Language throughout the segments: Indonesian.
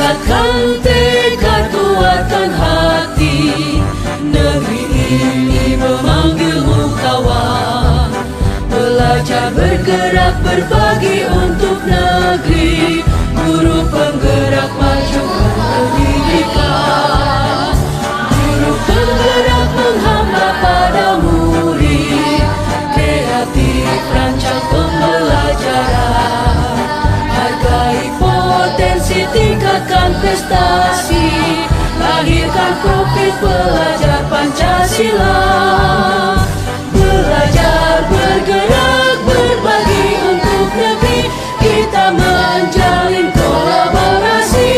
Bulatkan tekad, kuatkan hati, negeri ini memanggilmu kawan. Belajar, bergerak, berbagi untuk negeri, guru penggerak majukan pendidikan. Guru penggerak menghamba pada murid, kreatif rancang pembelajaran. Hargai potensi, tingkatkan prestasi, lahirkan profil pelajar Pancasila. Belajar, bergerak, berbagi untuk negeri, kita menjalin kolaborasi.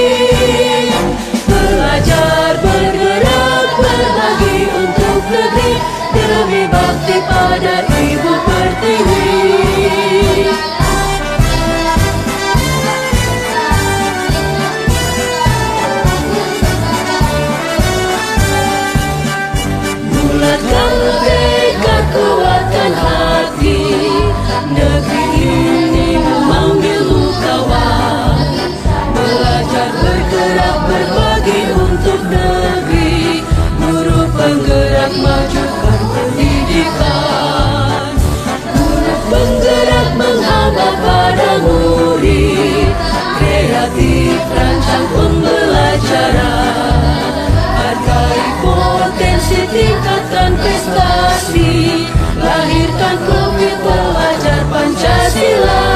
Belajar, bergerak, berbagi untuk negeri, demi bakti pada Ibu Pertiwi. Bulatkan tekad, kuatkan hati, negeri ini memanggilmu kawan. Belajar, bergerak, berbagi untuk negeri, guru penggerak majukan pendidikan. Guru penggerak menghamba pada murid, kreatif rancang pembelajaran. Hargai potensi, tingkatkan prestasi, lahirkan profil pelajar Pancasila.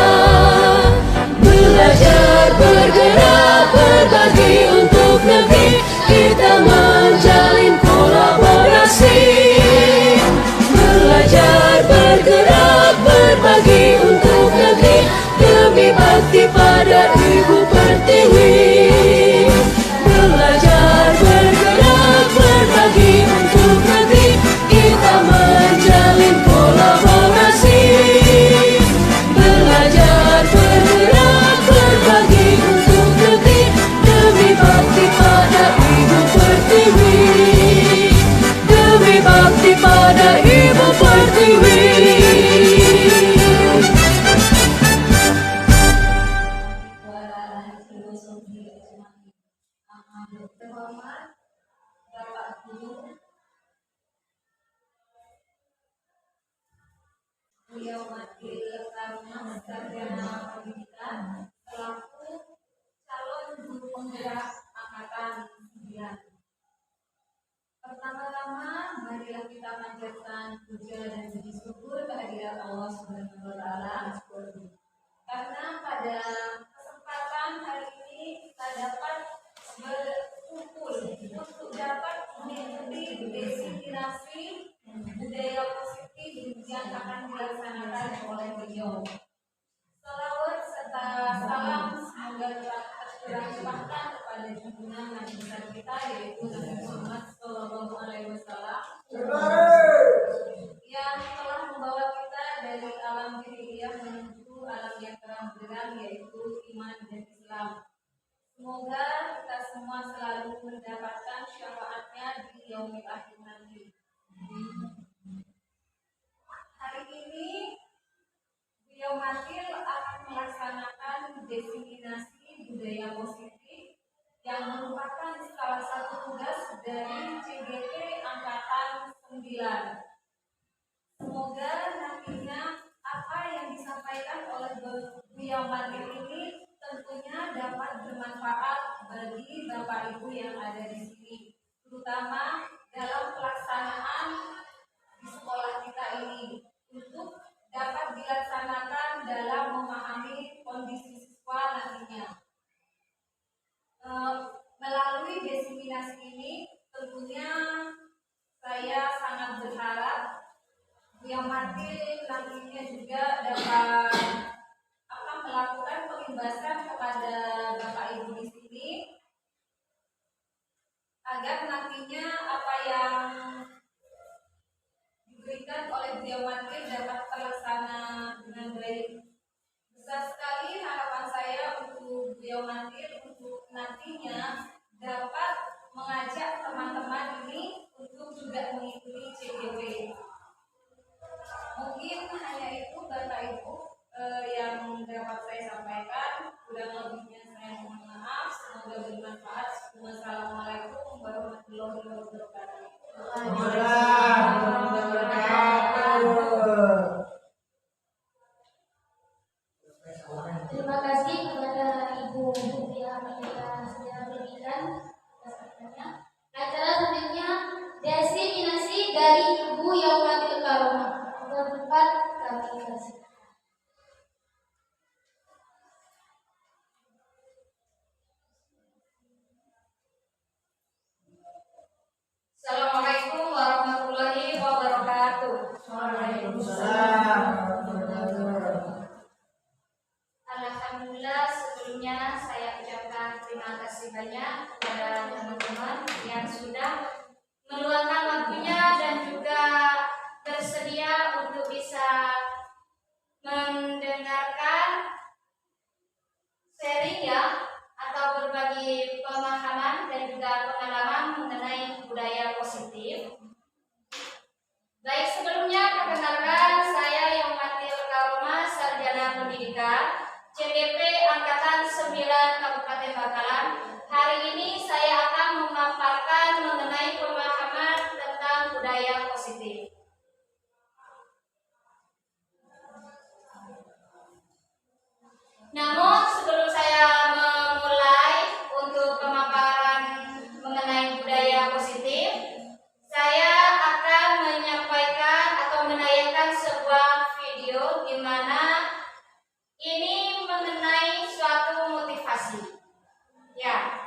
Belajar, bergerak, berbagi untuk negeri, kita menjalin kolaborasi. Belajar, bergerak, berbagi untuk negeri, demi bakti pada Ibu Pertiwi. Belajar, bergerak, berbagi untuk negeri, kita menjalin kolaborasi. Belajar, bergerak, berbagi untuk negeri, demi bakti pada Ibu Pertiwi. Demi bakti pada Ibu Pertiwi. Terhormat Bapak Guru, beliau Wakil Taruna Sarjana Pendidikan selaku calon guru penggerak angkatan 9. Pertama-tama, marilah kita panjatkan puja dan puji syukur kehadirat Allah Subhanahu wa Ta'ala, karena pada kesempatan hari ini kita dapat berkumpul untuk dapat mengikuti destinasi budaya positif yang akan dilaksanakan oleh beliau. Salawat serta salam semoga tercurahkan kepada junjungan Nabi besar kita, yaitu Nabi Muhammad SAW, yang telah membawa kita dari alam jahiliyah menuju alam yang terang benderang, yaitu iman dan Islam. Semoga kita semua selalu mendapatkan syafaatnya di yaumil akhir nanti. Hari ini beliau Wakil akan melaksanakan diseminasi budaya positif yang merupakan salah satu tugas dari CGP Angkatan 9. Semoga nantinya apa yang disampaikan oleh beliau Wakil ini tentunya dapat bermanfaat bagi Bapak Ibu yang ada di sini, terutama dalam pelaksanaan di sekolah kita ini, untuk dapat dilaksanakan dalam memahami kondisi siswa nantinya. Melalui diseminasi ini tentunya saya sangat berharap yang Wakil nantinya juga dapat akan melakukan pengibasan kepada Bapak Ibu di sini, agar nantinya apa yang diberikan oleh beliau Wakil dapat terlaksana dengan baik. Besar sekali harapan saya untuk beliau Wakil untuk nantinya dapat mengajak teman-teman ini untuk juga mengikuti CGP. Mungkin hanya itu Bapak Ibu yang dapat saya sampaikan. Kurang lebihnya saya mohon maaf. Semoga bermanfaat. sudah berikan acara selanjutnya desiminasi dari Ibu Yaumatil Karomah. Tempat kami kasih. Assalamualaikum warahmatullahi wabarakatuh. Alhamdulillah, sebelumnya saya ucapkan terima kasih banyak kepada teman-teman yang sudah meluangkan waktunya dan juga bersedia untuk bisa mendengarkan sharing ya, atau berbagi pemahaman dan juga pengalaman mengenai budaya positif. Baik, sebelumnya perkenalkan, saya Yaumatil Karomah, Sarjana Pendidikan CDP Angkatan 9 Kabupaten Bangkalan. Hari ini saya akan memaparkan mengenai pemahaman tentang budaya positif. Namun sebelum saya memulai untuk pemaparan mengenai budaya positif, saya akan menyampaikan atau menayangkan sebuah video di mana ini mengenai suatu motivasi. Ya.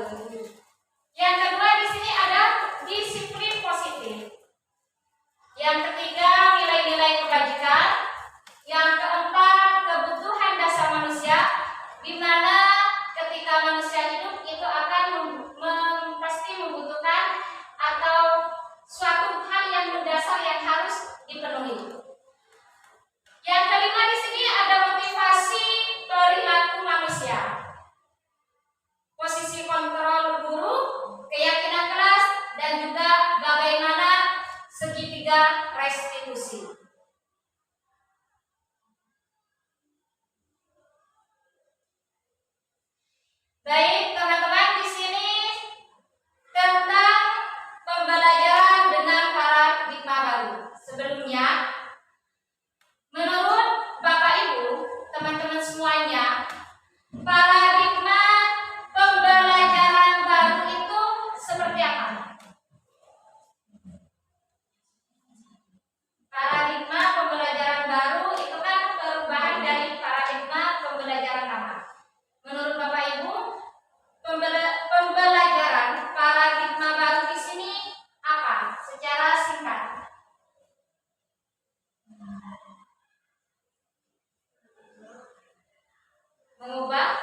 baru. Yang kedua di sini ada disiplin positif. Yang ketiga nilai-nilai kebajikan. Yang keempat kebutuhan dasar manusia, di mana ketika manusia hidup itu akan pasti membutuhkan atau suatu hal yang mendasar yang harus dipenuhi. Yang kelima di sini ada motivasi perilaku manusia. Posisi kontrol guru, keyakinan kelas, dan juga bagaimana segitiga restitusi. Baik, teman-teman, di sini tentang pembelajaran dengan paradigma baru. Sebelumnya, menurut Bapak Ibu, teman-teman semuanya, paradigma pembelajaran baru itu seperti apa? Paradigma pembelajaran baru itu kan perubahan dari paradigma pembelajaran lama. Menurut Bapak Ibu, pembelajaran paradigma baru di sini apa? Secara singkat. Mengubah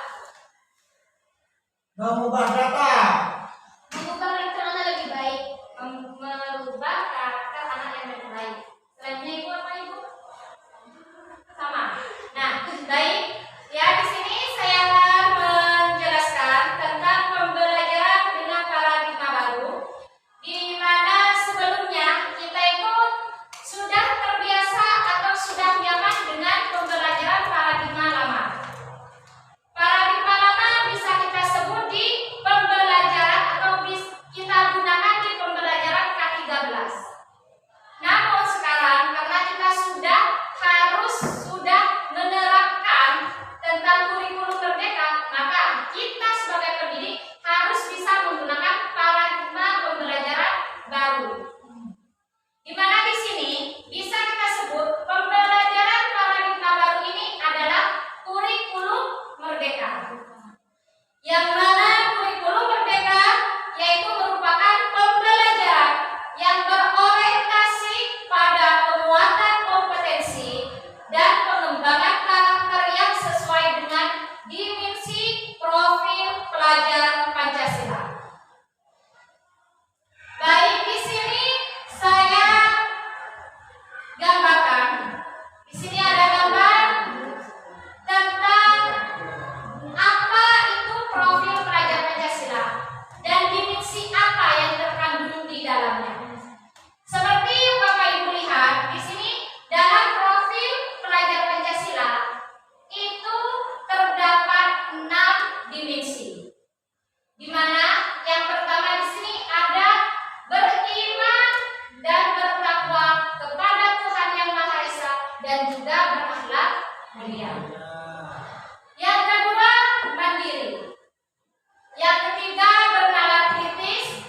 data. Mengubah karakter anak lebih baik. Merubah karakter anak yang lebih baik. Selainnya Ibu apa Ibu? Sama. Nah, baik. Ya, di sini saya akan menjelaskan tentang pembelajaran dengan paradigma baru, di mana sebelumnya kita itu sudah terbiasa atau sudah nyaman dengan pembelajaran paradigma lama. Paradigma lama bisa kita sebut di pembelajaran atau kita gunakan di pembelajaran K13. Namun sekarang karena kita sudah menerapkan tentang kurikulum merdeka, maka kita sebagai pendidik harus bisa menggunakan paradigma pembelajaran baru. Di mana di sini bisa kita sebut pembelajaran paradigma baru ini adalah kurikulum merdeka. Yang mana kurikulum merdeka yaitu merupakan pembelajaran yang berorientasi pada penguatan kompetensi dan pengembangan karakter yang sesuai dengan dimensi profil pelajar Pancasila. Baik, di sini saya gambarkan. Di sini ada gambar tentang apa itu profil pelajar Pancasila dan dimensi apa yang terkandung di dalamnya. Seperti yang Bapak Ibu lihat di sini, dalam profil pelajar Pancasila itu terdapat 6 dimensi. Di mana yang pertama di sini ada beriman dan bertakwa kepada Tuhan Yang Maha Esa dan juga berakhlak mulia. Yang kedua, mandiri. Yang ketiga, bernalar kritis.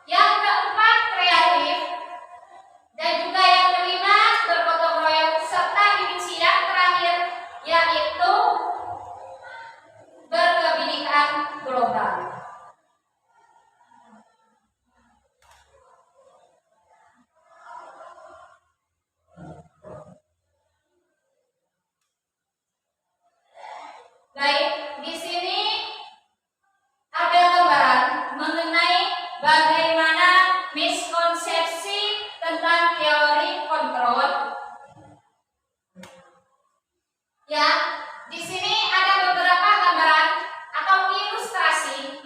Yang keempat, kreatif. Dan juga yang kelima, bergotong royong, serta dimensi yang terakhir yaitu berkebinekaan global. Baik, di sini ada gambaran mengenai bagaimana miskonsepsi tentang teori kontrol. Ya, di sini ada beberapa gambaran atau ilustrasi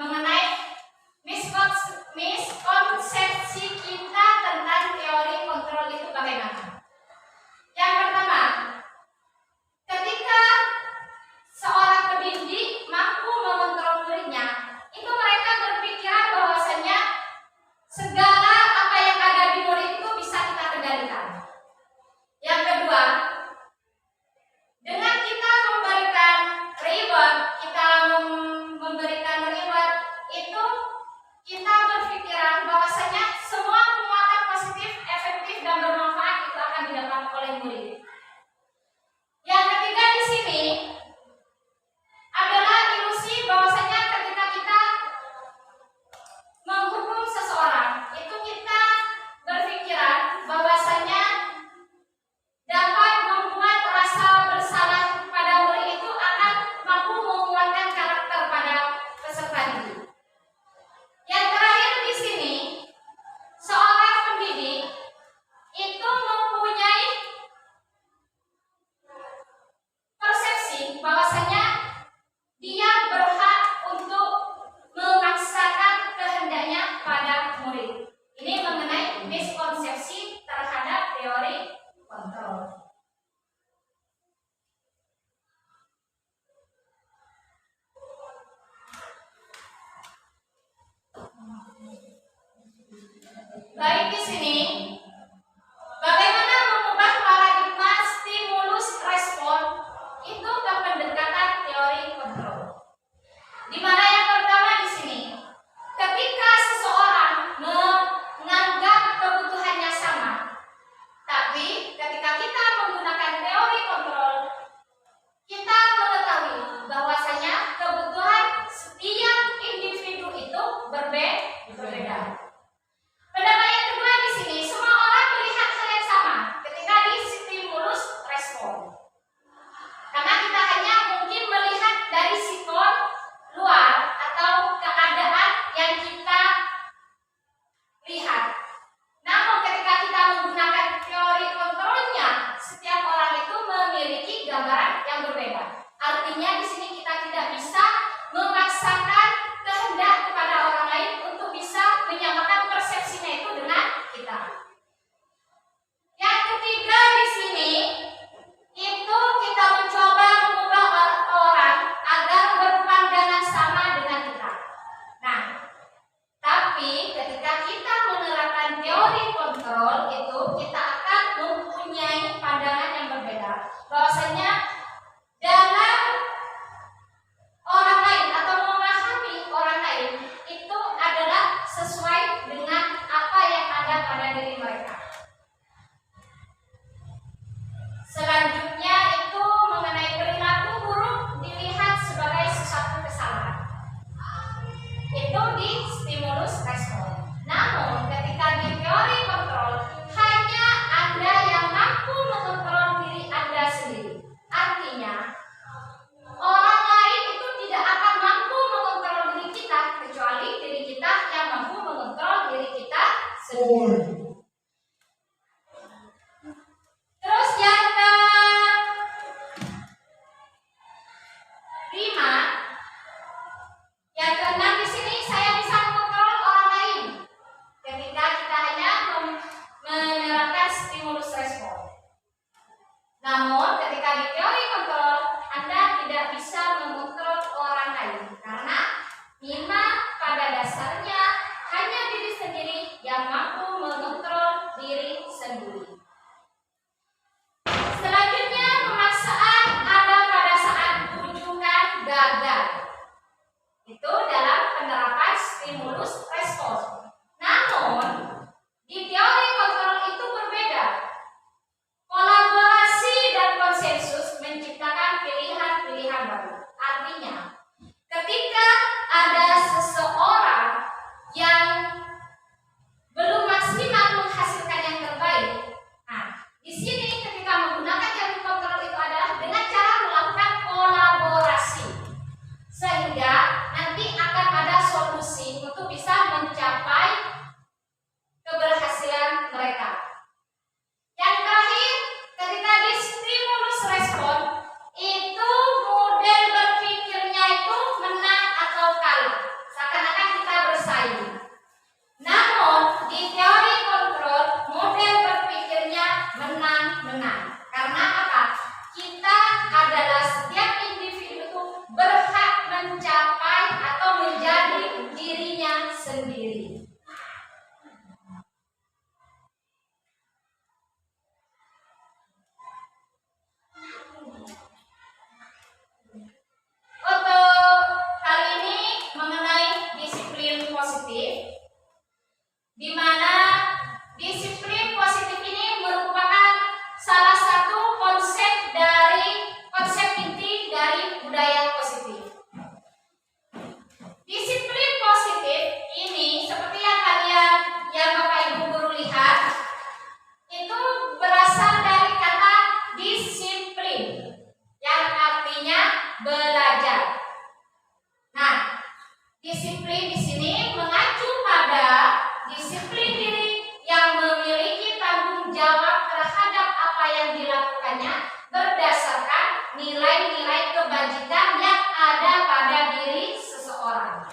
Disiplin di sini mengacu pada disiplin diri yang memiliki tanggung jawab terhadap apa yang dilakukannya berdasarkan nilai-nilai kebajikan yang ada pada diri seseorang.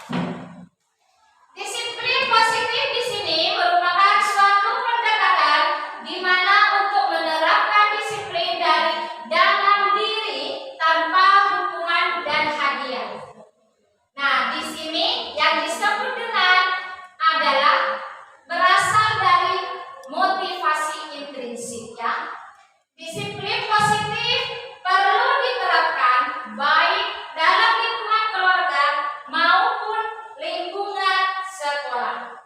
Disiplin positif di sini merupakan suatu pendekatan di mana untuk menerapkan disiplin dari dalam diri tanpa hukuman dan hadiah. Nah, di sini yang disebut dengan adalah berasal dari motivasi intrinsik ya. Disiplin positif perlu diterapkan baik dalam lingkungan keluarga maupun lingkungan sekolah.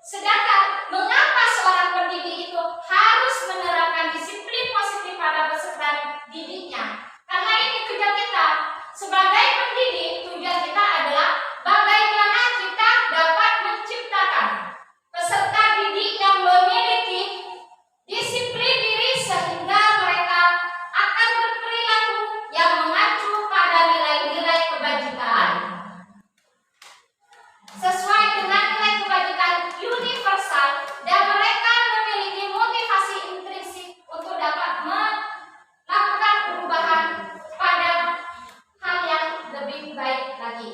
Sedangkan mengapa seorang pendidik itu harus menerapkan disiplin positif pada peserta didiknya? Karena ini tujuan kita sebagai pendidik. Tujuan kita adalah bagaimana kita dapat menciptakan peserta didik yang memiliki disiplin diri sehingga mereka akan berperilaku yang mengacu pada nilai-nilai kebajikan sesuai dengan nilai kebajikan universal, dan mereka memiliki motivasi intrinsik untuk dapat melakukan perubahan pada hal yang lebih baik lagi.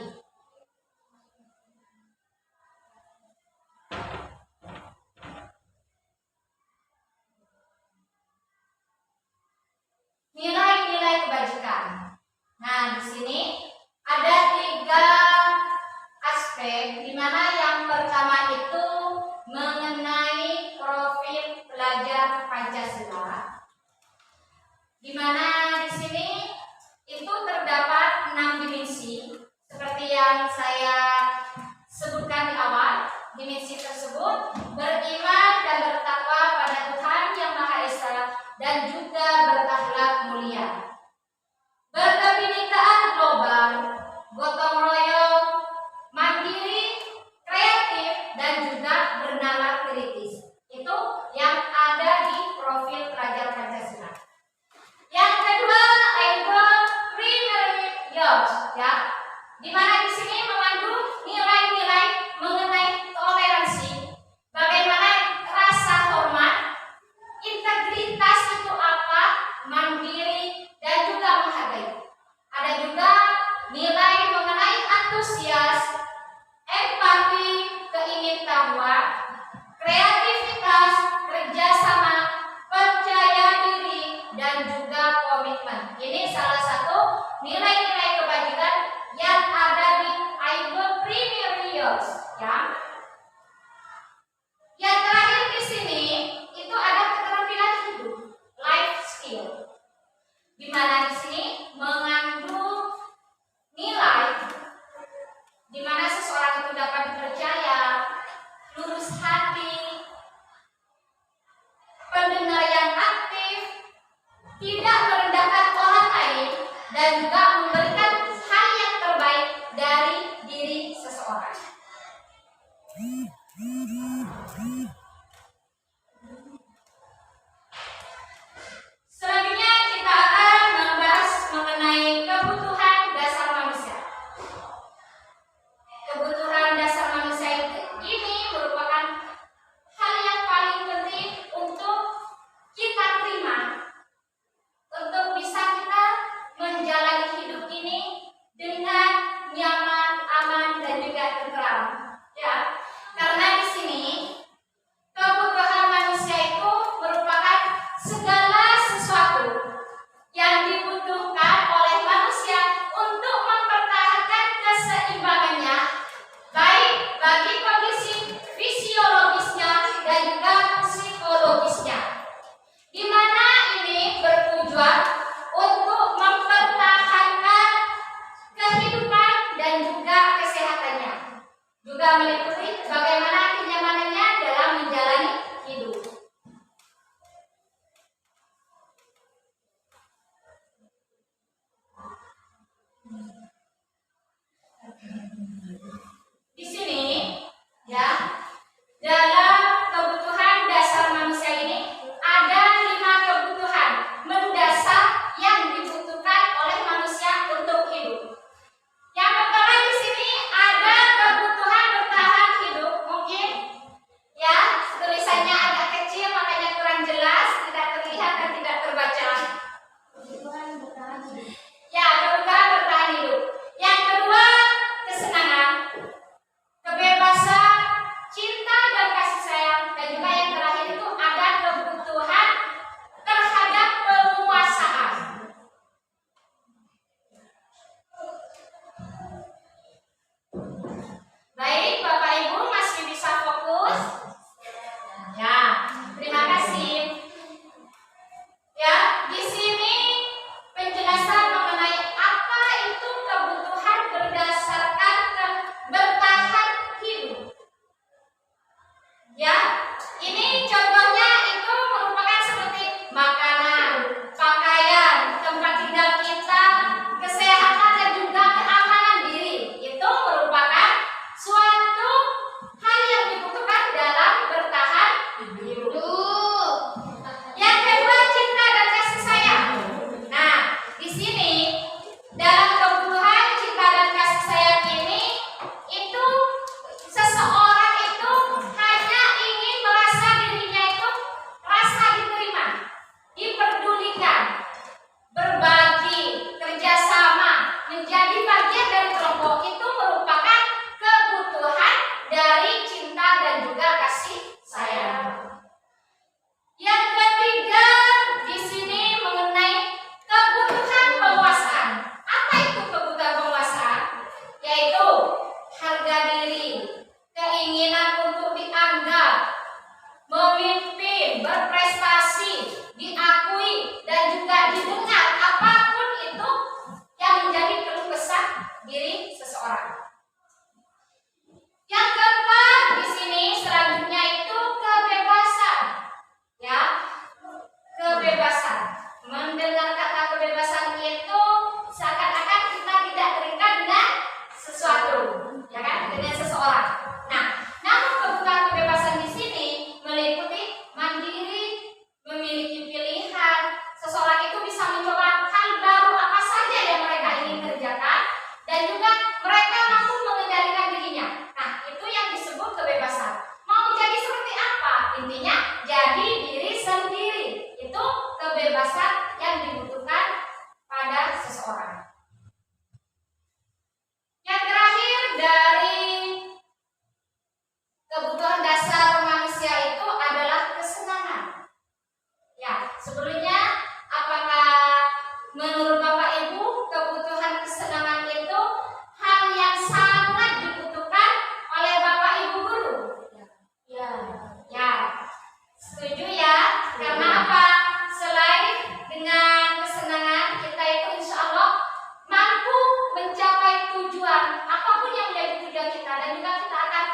Nilai-nilai kebajikan. Nah, di sini ada 3 aspek, di mana yang pertama itu mengenai profil pelajar Pancasila, di mana di sini itu terdapat 6 dimensi seperti yang saya sebutkan di awal. Dimensi tersebut beriman dan bertakwa pada Tuhan Yang Maha Esa dan juga berakhlak mulia, berkebinekaan global, gotong royong, mandiri, kreatif, dan juga bernalar kritis. Itu yang ada di profil pelajar Pancasila. Yang kedua, ego primary youth, ya, di mana di sini mengandung nilai-nilai mengenai toleransi, bagaimana rasa hormat, integritas itu apa, mandiri, dan juga menghargai. Ada juga nilai mengenai antusias, empati, keingintahuan, kreativitas, kerjasama, percaya diri, dan juga komitmen. Ini salah satu nilai-nilai kebajikan yang ada di Aigo Primary Youth, ya. Yang terakhir di sini itu ada keterampilan hidup, life skill, di mana di sini mengandung nilai di mana seseorang itu dapat dipercaya, lurus hati, pendengar yang aktif, tidak merendahkan orang lain, dan juga memberikan hal yang terbaik dari diri seseorang. Selanjutnya kita akan membahas mengenai kebutuhan dasar manusia. Kebutuhan dasar manusia ini merupakan hal yang paling penting untuk kita terima, untuk bisa kita menjalani hidup ini dengan nyaman, aman, dan juga tentram, ya. Karena di sini kebutuhan manusia itu merupakan segala sesuatu yang dibutuhkan oleh manusia untuk mempertahankan keseimbangannya, baik bagi kondisi fisiologisnya dan juga psikologisnya, di mana ini bertujuan untuk mempertahankan kehidupan dan juga kesehatannya, juga meliputi bagaimana kenyamanannya dalam menjalani hidup. Di sini, ya, dalam kebutuhan dasar manusia ini ada 5 kebutuhan mendasar yang dibutuhkan oleh manusia untuk hidup. Yang pertama di sini ada harga diri, keinginan untuk dianggap, memimpin, berprestasi, diakui, dan juga didengar, apapun itu yang menjadi keluh kesah diri seseorang. Yang keempat di sini selanjutnya itu kebebasan, ya, kebebasan. Mendengar kata kebebasan itu seakan-akan kita tidak terikat dengan sesuatu, ya kan, dengan seseorang. Nah, namun kebutuhan kebebasan di sini meliputi mandiri, memiliki pilihan. Seseorang itu bisa mencoba hal baru apa saja yang mereka ingin kerjakan, dan juga mereka mampu mengendalikan dirinya. Nah, itu yang disebut kebebasan. Mau jadi seperti apa? Intinya jadi diri sendiri. Itu kebebasan yang dibutuhkan pada seseorang. Yang terakhir dari kebutuhan dasar manusia itu adalah kesenangan. Ya, sebelumnya apakah menurut Bapak Ibu kebutuhan kesenangan itu hal yang sangat dibutuhkan oleh Bapak Ibu guru? Ya. Ya, setuju ya? Karena apa? Selain dengan kesenangan, kita itu insya Allah mampu mencapai tujuan apapun yang menjadi tujuan kita, dan juga kita akan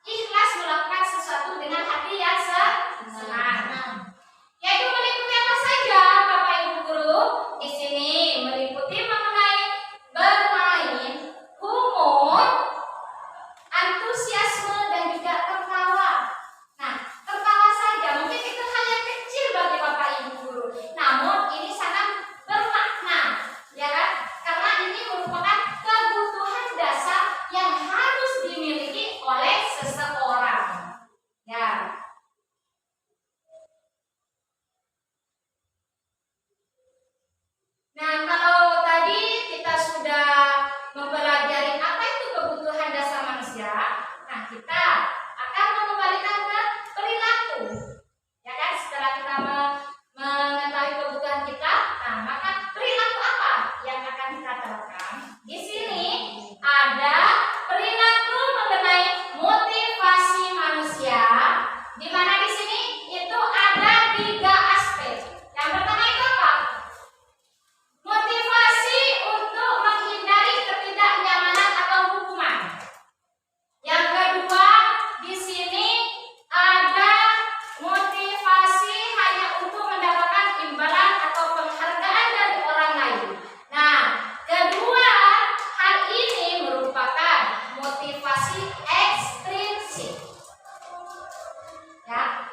ikhlas melakukan sesuatu dengan hati yang senang. Yaitu meliputi apa saja, Bapak Ibu guru? Di sini meliputi mengenai bermain, humor, antusiasme, dan juga tertawa. Nah, tertawa saja mungkin itu hal yang kecil bagi Bapak Ibu guru, namun ini sangat bermakna, ya kan? Karena ini merupakan kebutuhan dasar yang harus dimiliki oleh seseorang. Ya. Nah, kalau tadi kita sudah mempelajari apa itu kebutuhan dasar manusia, nah kita akan mengembalikan ke perilaku. Ya kan, setelah kita mengetahui kebutuhan kita, nah maka perilaku apa yang akan kita terapkan? Di sini ada perilaku mengenai motivasi manusia, di mana di sini itu ada 3 aspek. Yang pertama itu apa? Motivasi untuk menghindari ketidaknyamanan atau hukuman. Yang kedua, di sini ada motivasi hanya untuk mendapatkan imbalan atau penghargaan dari orang lain. Nah, kedua hal ini merupakan motivasi ekstrinsik. Ya,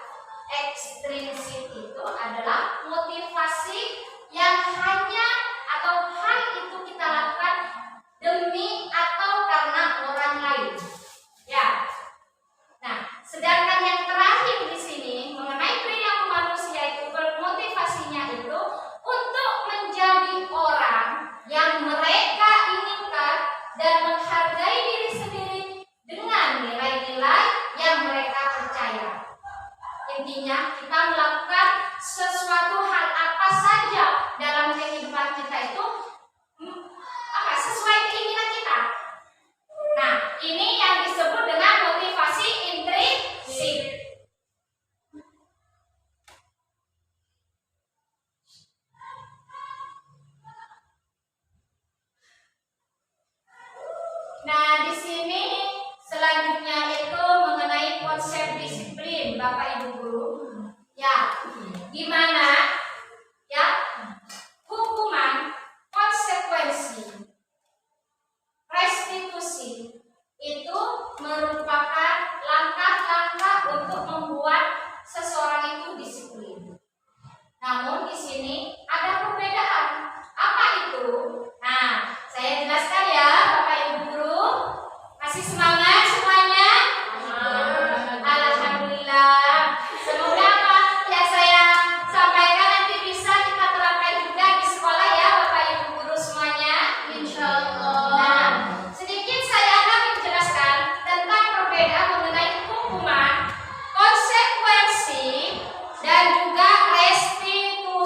ekstrinsik itu adalah motivasi yang hanya atau hal itu kita lakukan demi atau karena orang lain. Ya. Nah, sedangkan yang terakhir di sini mengenai perilaku manusia itu motivasinya itu untuk menjadi orang yang mereka inginkan dan menghargai diri sendiri dengan nilai-nilai yang mereka percaya. Intinya kita melakukan sesuatu hal apa saja dalam kehidupan kita itu sesuai keinginan kita. Nah, ini yang disebut dengan motivasi intrinsik. Nah, di sini selanjutnya itu mengenai konsep disiplin, Bapak Ibu guru. Ya, gimana? Ya, hukuman, konsekuensi, restitusi itu merupakan langkah-langkah untuk membuat seseorang itu disiplin. Namun di sini ada perbedaan. Apa itu? Nah, saya jelaskan ya, Bapak Ibu guru. Masih semangat semuanya? Alhamdulillah. Semoga apa yang saya sampaikan nanti bisa kita terapkan juga di sekolah ya, Bapak Ibu guru semuanya. Insya Allah. Nah, sedikit saya akan menjelaskan tentang perbedaan mengenai hukuman, konsekuensi, dan juga restitusi.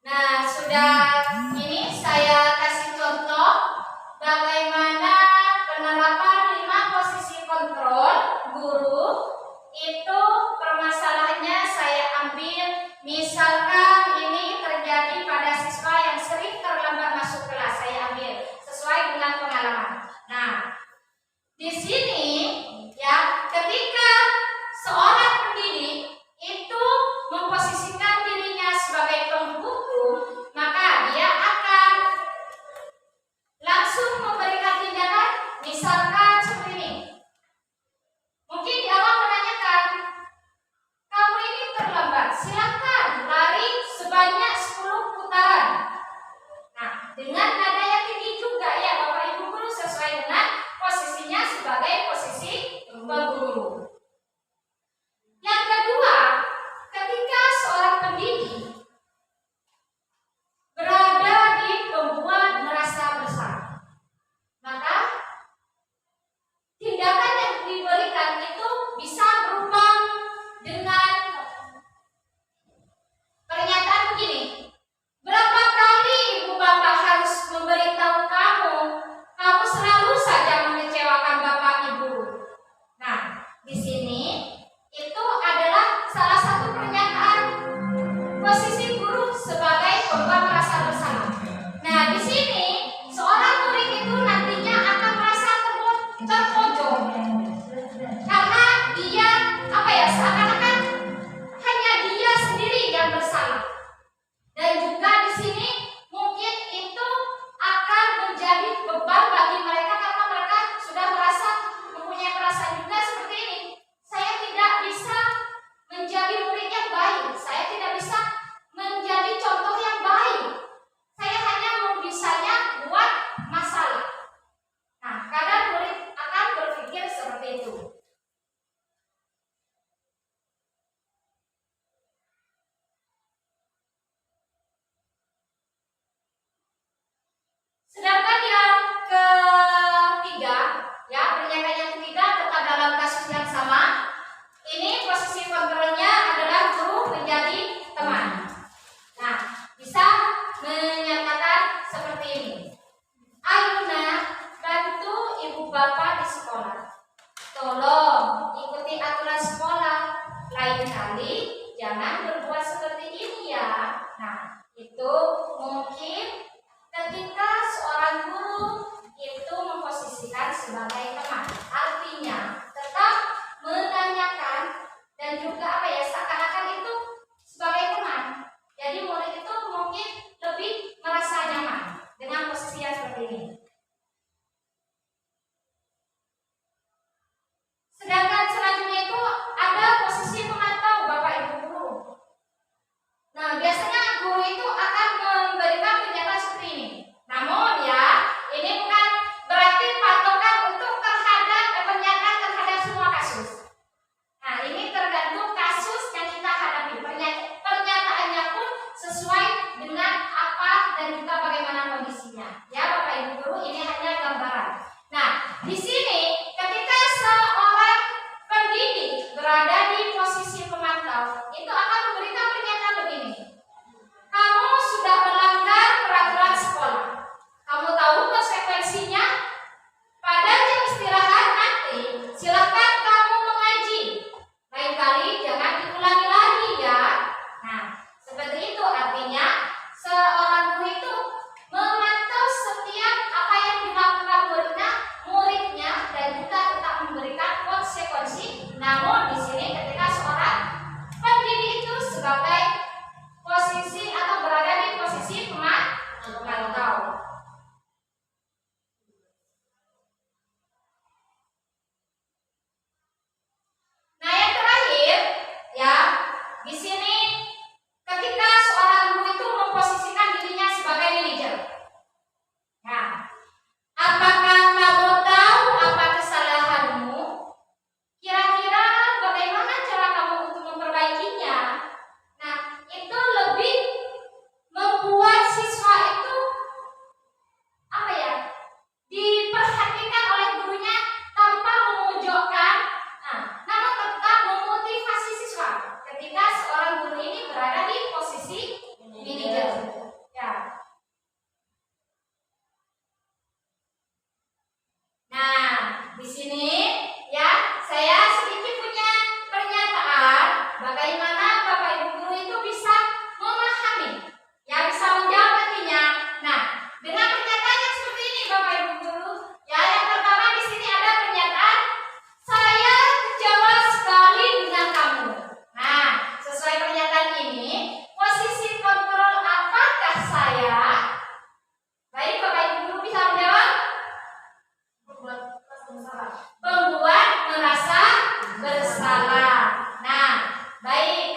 Nah, sudah ini saya kasih contoh bagaimana penerapan 5 posisi kontrol guru. Itu permasalahannya saya ambil misalkan ini terjadi pada siswa yang sering terlambat masuk kelas, saya ambil sesuai dengan pengalaman. Nah, di sini ya, ketika seorang pendidik itu memposisikan dirinya sebagai penghukum, maka dia akan langsung memberikan tindakan, misalkan seperti ini. Mungkin di awal menanyakan, kamu ini terlambat, silakan lari sebanyak 10 putaran. Nah, dengan nada yang tinggi juga ya Bapak Ibu guru, sesuai dengan posisinya sebagai posisi pengguru. Yang kedua, ketika seorang pendidik berada di pembuat merasa bersalah, maka tindakan yang diberikan itu bisa berupa dengan pernyataan begini, berapa kali ibu bapak harus memberitahu kamu, kamu selalu saja mengecewakan bapak ibu. Nah, di sini itu adalah salah satu pernyataan posisi guru sebagai pembuat merasa bersalah. Nah, di sini seorang murid itu nantinya akan merasa terpojok karena dia seakan-akan hanya dia sendiri yang bersalah. Dan juga di sini mungkin itu akan menjadi beban bagi mereka karena mereka sudah merasa mempunyai perasaan juga seperti ini. Saya tidak bisa menjadi murid yang baik, saya tidak bisa menjadi contoh yang baik. Saya hanya bisanya buat masalah. Nah, kadang murid akan berpikir seperti itu. Sedangkan yang ketiga, ya, pernyataan yang ketiga tetap dalam kasus yang sama. Ini posisi kontrolnya adalah guru menjadi teman. Nah, bisa menyatakan seperti ini. Ayo nak, bantu ibu bapak di sekolah. Tolong ikuti aturan sekolah. Lain kali jangan berbuat seperti ini ya. Nah, itu mungkin ketika seorang guru itu memposisikan sebagai teman, artinya tetap menanyakan dan juga seakan-akan itu sebagai teman. Jadi murid itu mungkin lebih merasa nyaman dengan posisi yang seperti ini. Sedangkan selanjutnya itu ada posisi pemantau Bapak Ibu guru. Nah, biasanya guru itu akan memberikan pernyataan seperti ini. Namun ya, ini bukan berarti patokan untuk pernyataan terhadap semua kasus. Nah, ini tergantung kasus yang kita hadapi. Pernyataannya pun sesuai dengan apa dan juga bagaimana kondisinya. Ya, Bapak Ibu guru, ini hanya gambaran. Nah, di sini ketika seorang pendidik berada di posisi pemantau, itu akan memberikan pernyataan begini. Kamu sudah melanggar peraturan sekolah. Kamu tahu konsekuensinya? Pada jam istirahat nanti, silakan kamu mengaji. Lain kali jangan diulangi lagi ya. Nah, seperti itu artinya seorang guru itu memantau setiap apa yang dilakukan muridnya dan juga tetap memberikan konsekuensi. Namun di sini ketika seorang pendidik itu sebagai posisi atau berada di posisi pemantau. Nah, yang terakhir ya, di sini ketika seorang guru itu memposisikan dirinya sebagai manajer. Nah, apakah kamu tahu apa kesalahanmu? Kira-kira bagaimana cara kamu untuk memperbaikinya? Nah, itu lebih membuat siswa itu diperhatikan oleh gurunya tanpa memojokkan. Nah, namun tetap memotivasi siswa. Ketika seorang bagaimana Bapak Ibu guru itu bisa memahami, ya bisa menjawab nantinya. Nah, dengan pernyataan yang seperti ini Bapak Ibu guru, ya yang pertama di sini ada pernyataan saya kecewa sekali dengan kamu. Nah, sesuai pernyataan ini, posisi kontrol apakah saya? Baik, Bapak Ibu guru bisa menjawab? Pembuat merasa bersalah. Nah, baik.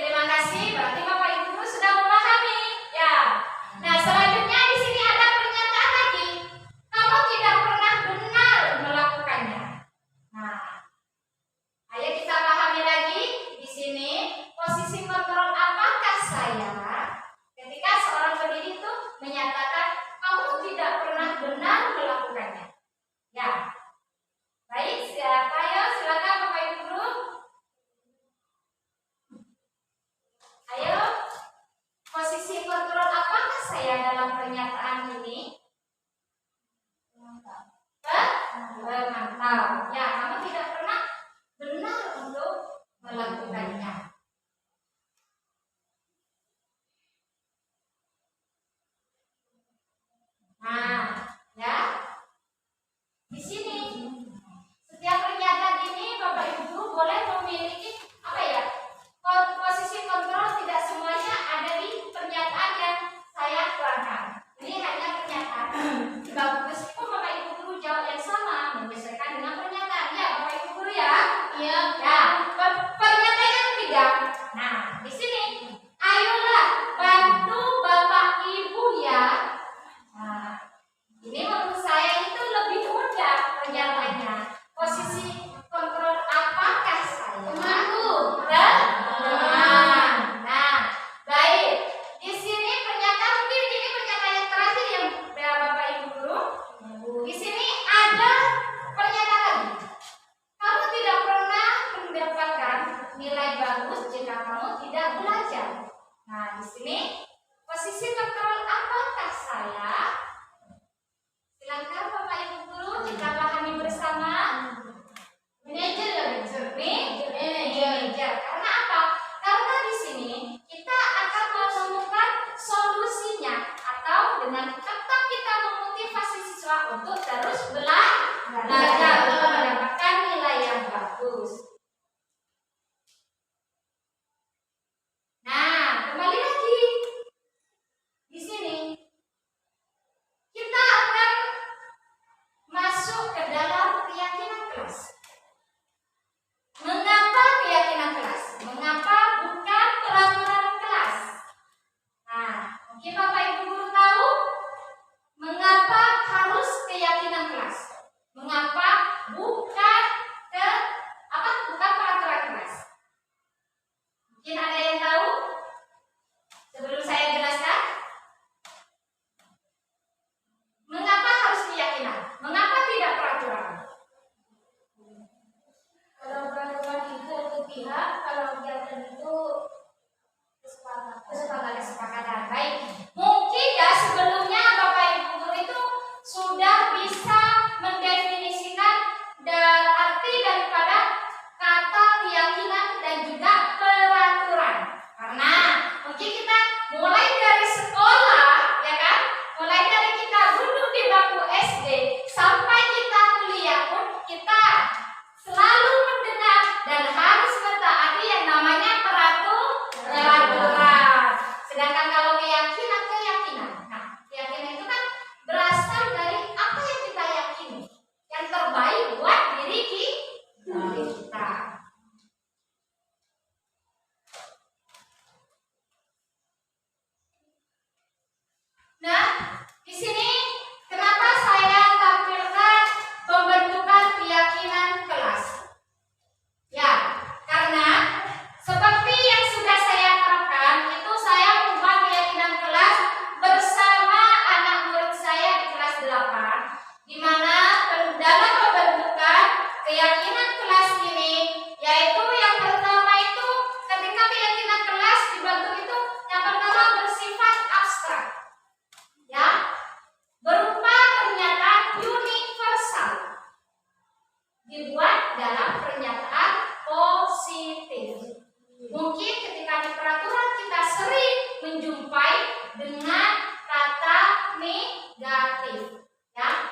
dengan kata negatif. Ya.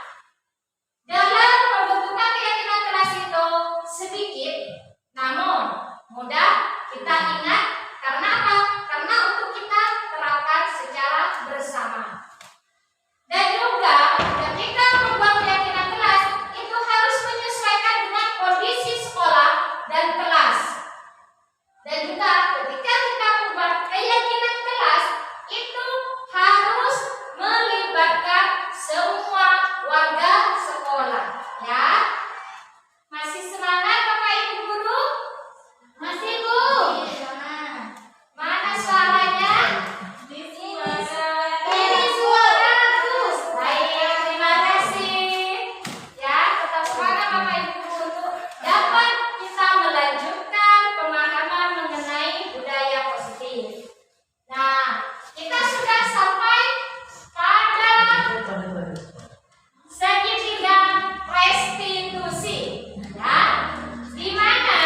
Dalam pembentukan keyakinan kelas itu sedikit, namun mudah kita ingat karena apa? Karena untuk kita terapkan secara bersama. Dan juga ketika membuat keyakinan kelas itu harus menyesuaikan dengan kondisi sekolah dan kelas. Dan juga ketika kita membuat keyakinan kelas itu harus melibatkan semua warga sekolah, ya. Masih semangat Bapak Ibu guru? Masih Bu? Mana suaranya? Ini suara bagus. Baik, terima kasih. Ya, tetap semangat Bapak Ibu guru untuk dapat kita melanjutkan pemahaman mengenai budaya positif. Nah, kita sudah sampai pada segitiga restitusi, ya, di mana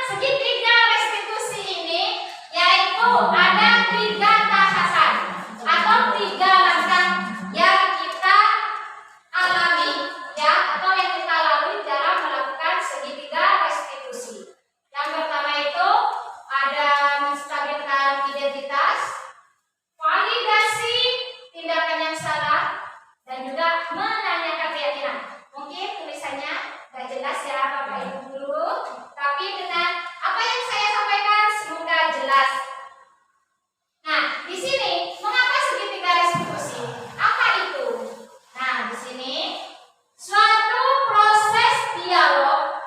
segitiga restitusi ini yaitu ada 3 tahapan atau 3 langkah yang kita alami, ya, atau yang kita lalui dalam melakukan segitiga restitusi. Yang pertama itu ada menstabilkan identitas, validasi tindakan yang salah, dan juga menanyakan keyakinan. Mungkin tulisannya gak jelas ya Bapak Ibu guru, tapi dengan apa yang saya sampaikan semoga jelas. Nah, di sini mengapa segitiga restitusi? Apa itu? Nah, di sini suatu proses dialog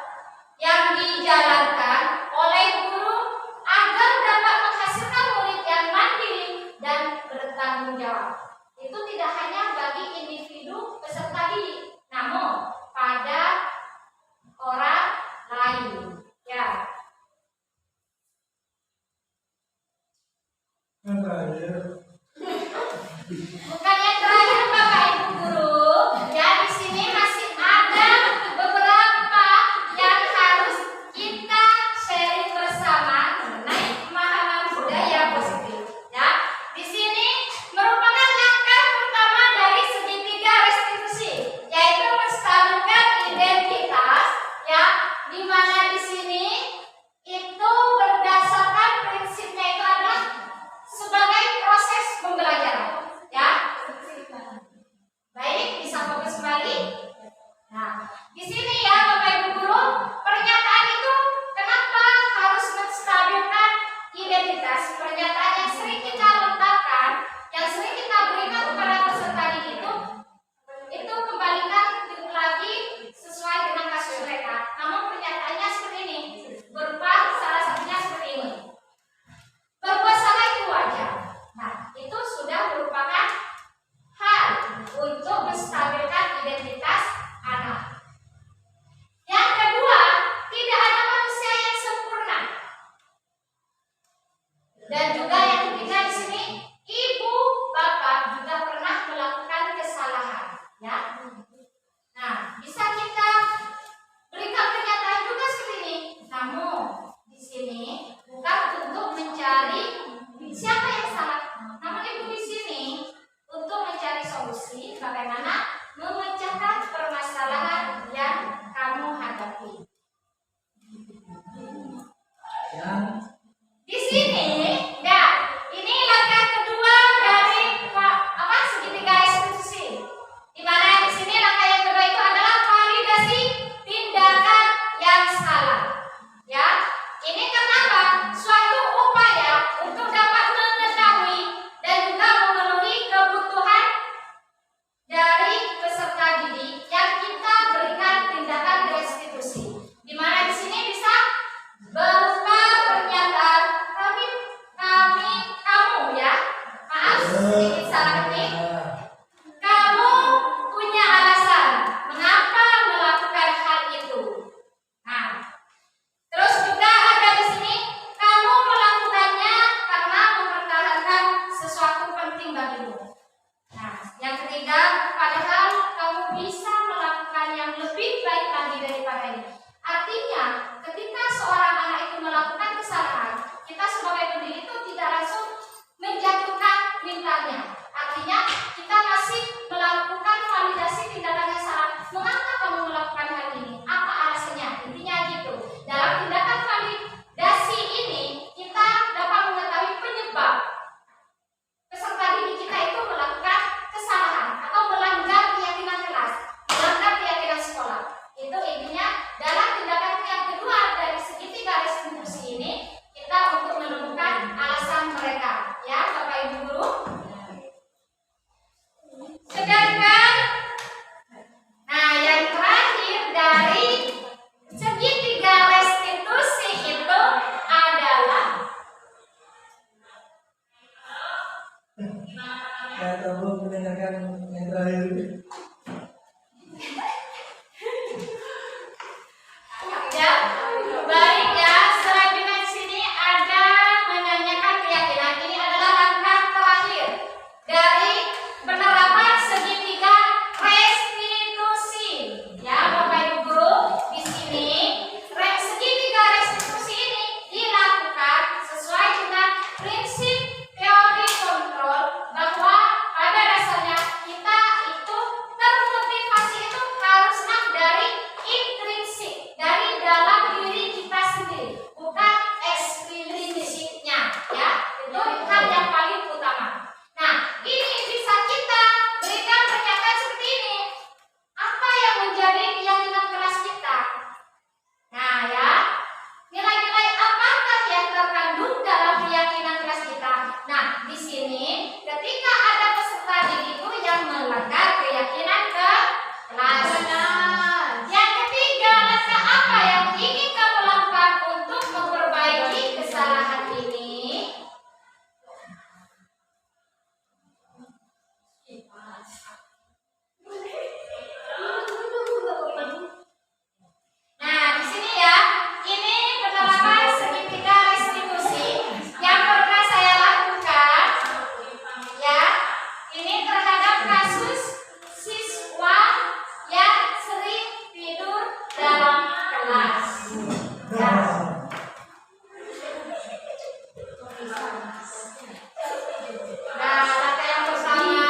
yang dijalankan oleh guru agar dapat menghasilkan murid yang mandiri dan bertanggung jawab. Itu tidak hanya bagi individu peserta didik, namun pada orang lain. Ya. Bukan yang terakhir Bapak Ibu guru. Ya, di sini masih ada beberapa yang harus kita sharing bersama mengenai pemahaman budaya positif. Ya, di sini merupakan langkah pertama dari segitiga restitusi, yaitu menstabilkan identitas, ya, di mana di sini itu berdasarkan prinsipnya itu adalah sebagai proses pembelajaran, ya. Baik, bisa fokus kembali. Nah, di sini ya Bapak Ibu guru, pernyataan itu kenapa harus menstabilkan identitas? Pernyataan yang sering kita lontarkan, yang sering kita berikan kepada peserta didik itu kembalikan lagi sesuai dengan kasus mereka. Namun pernyataannya seperti ini. Ya, baik ya. Selanjutnya di sini ada menanyakan keyakinan. Ini adalah langkah terakhir dari penerapan segitiga restitusi. Ya, Bapak Ibu Guru, di sini segitiga restitusi ini dilakukan sesuai dengan prinsip teori kontrol bahwa pada dasarnya kita itu termotivasi itu haruslah dari intrinsik, dari dalam diri kita sendiri, bukan ekstrinsiknya, ya. Itu hal yang paling utama. Nah, ini bisa kita berikan pernyataan seperti ini. Apa yang menjadi keyakinan kelas kita? Nah, ya, nilai-nilai apakah yang terkandung dalam keyakinan kelas kita? Nah, di sini ketika ada peserta didik itu yang melanggar keyakinan ke kelas. Yang ketiga, langkah apa yang ingin kamu lakukan untuk memperbaiki kesalahan ini? Nah, di sini ya, ini penerapan segitiga restitusi yang pernah saya lakukan, ya. Ini terhadap kasus siswa yang sering tidur dalam kelas. Ya. Nah, langkah yang pertama.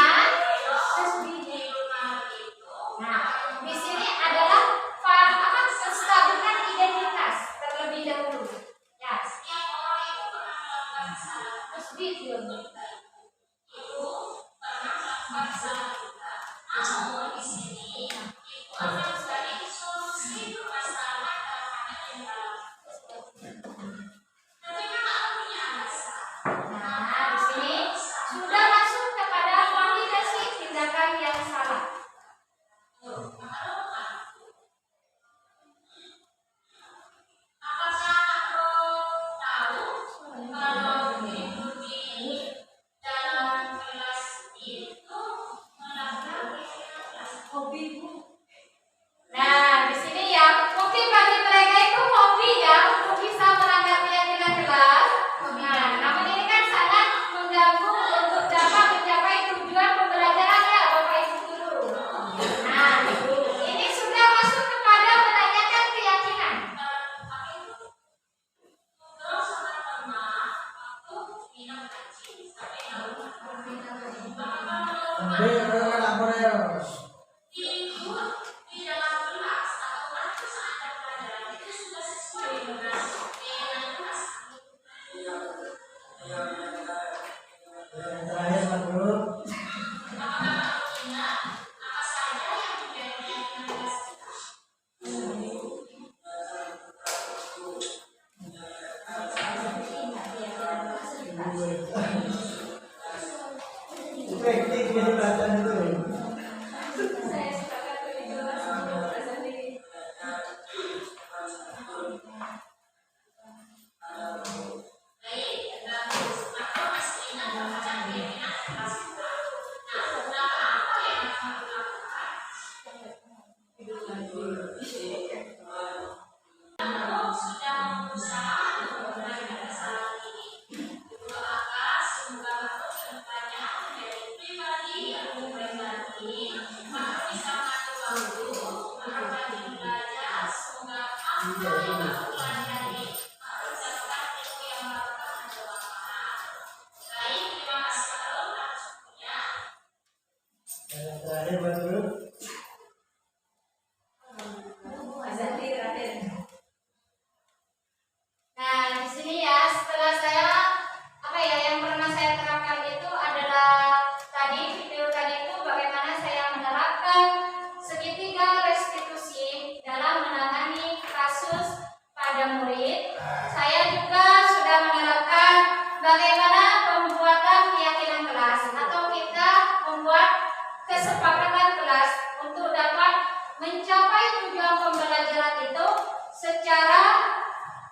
Nah, di sini adalah menstabilkan identitas terlebih dahulu. Ya. Nah, di sini sudah masuk kepada validasi tindakan yang salah. Nah, di sini ya, mungkin bagi mereka itu hobi ya untuk bisa melanggar keyakinan kelas. Nah, namun ini kan sangat mengganggu untuk dapat mencapai tujuan pembelajaran ya, Bapak Ibu Guru. Nah, ini sudah masuk kepada menanyakan keyakinan. Terakhir Pak Guru. Praktik di belajar itu. Saya sepakat lebih jelas untuk sendiri. Terakhir Pak Guru. Azali terakhir. Nah, di sini ya, setelah saya yang pernah saya terapkan itu adalah tadi video tadi itu bagaimana saya menerapkan segitiga restitusi dalam menangani kasus pada murid. Saya juga sudah menerapkan bagaimana pembuatan keyakinan kelas atau kita membuat kesepakatan kelas untuk dapat mencapai tujuan pembelajaran itu secara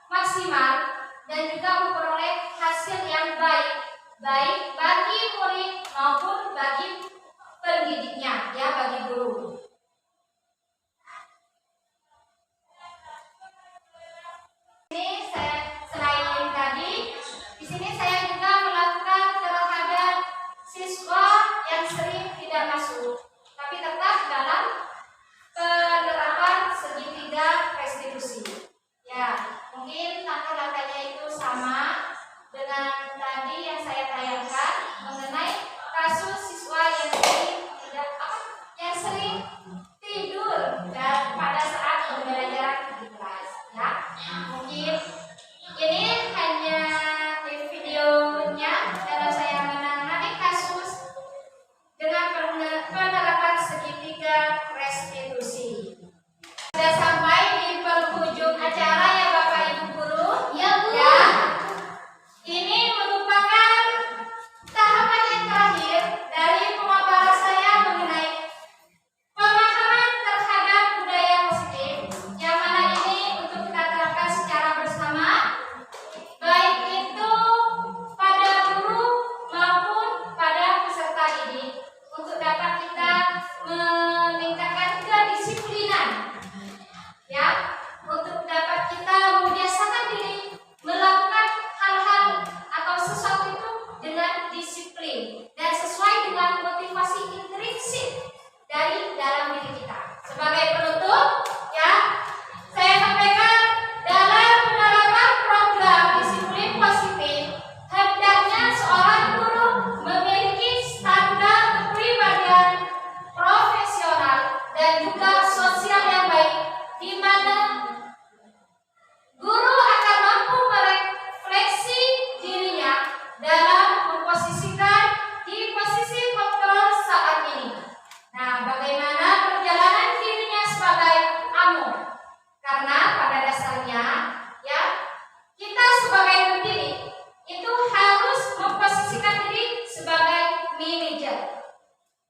maksimal dan juga memperoleh hasil yang baik bagi murid maupun bagi pendidiknya, ya, bagi guru. Mungkin ini hanya videonya dalam saya menangani kasus dengan penerapan segitiga restitusi. Sudah sampai di penghujung acara ya Bapak Ibu guru. Ya, Bu. Ya. Ini merupakan tahapan yang terakhir dari pemaparan saya mengenai pemahaman terhadap budaya positif, yang mana ini untuk kita terapkan secara bersama, baik itu pada guru maupun pada peserta didik, untuk dapat kita meningkatkan kedisiplinan, ya, untuk dapat kita membiasakan diri melakukan hal-hal atau sesuatu itu dengan disiplin dan sesuai dengan motivasi intrinsik dari dalam diri kita. Sebagai penutup, ya, saya sampaikan dalam penerapan program disiplin positif, hendaknya seorang guru memiliki standar kepribadian profesional dan juga sosial yang baik, di mana guru akan mampu merefleksi dirinya dalam memposisikan di posisi kontrol saat ini. Nah, bagaimana perjalanan dirinya sebagai amo? Karena pada dasarnya, ya, kita sebagai pendidik itu harus memposisikan diri sebagai manajer,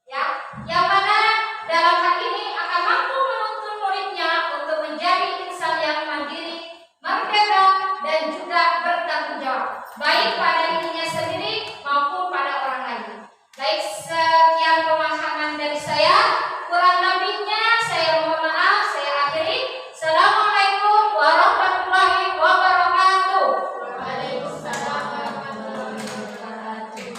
ya, yang mana dalam hal ini akan mampu menuntun muridnya untuk menjadi insan yang mandiri, merdeka, dan juga bertanggung jawab, baik pada dirinya sendiri maupun pada orang lain. Baik, sekian pemahaman dari saya. Kurang lebihnya saya mohon maaf, saya akhiri. Assalamualaikum warahmatullahi wabarakatuh. Waalaikumsalam warahmatullahi wabarakatuh.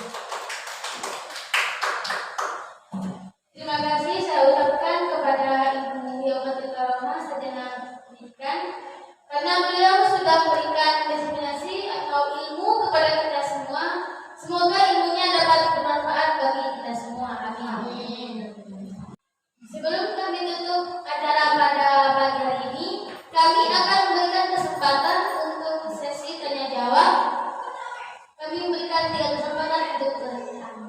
Terima kasih saya ucapkan kepada Ibu Yomatil Karomah, Sarjana Pendidikan, karena beliau sudah memberikan destinasi atau ilmu kepada kita semua. Semoga ilmunya dapat bermanfaat bagi kita semua. Amin. Sebelum kami tutup acara pada pagi hari ini, kami akan memberikan kesempatan untuk sesi tanya jawab. Kami memberikan 3 kesempatan untuk bertanya.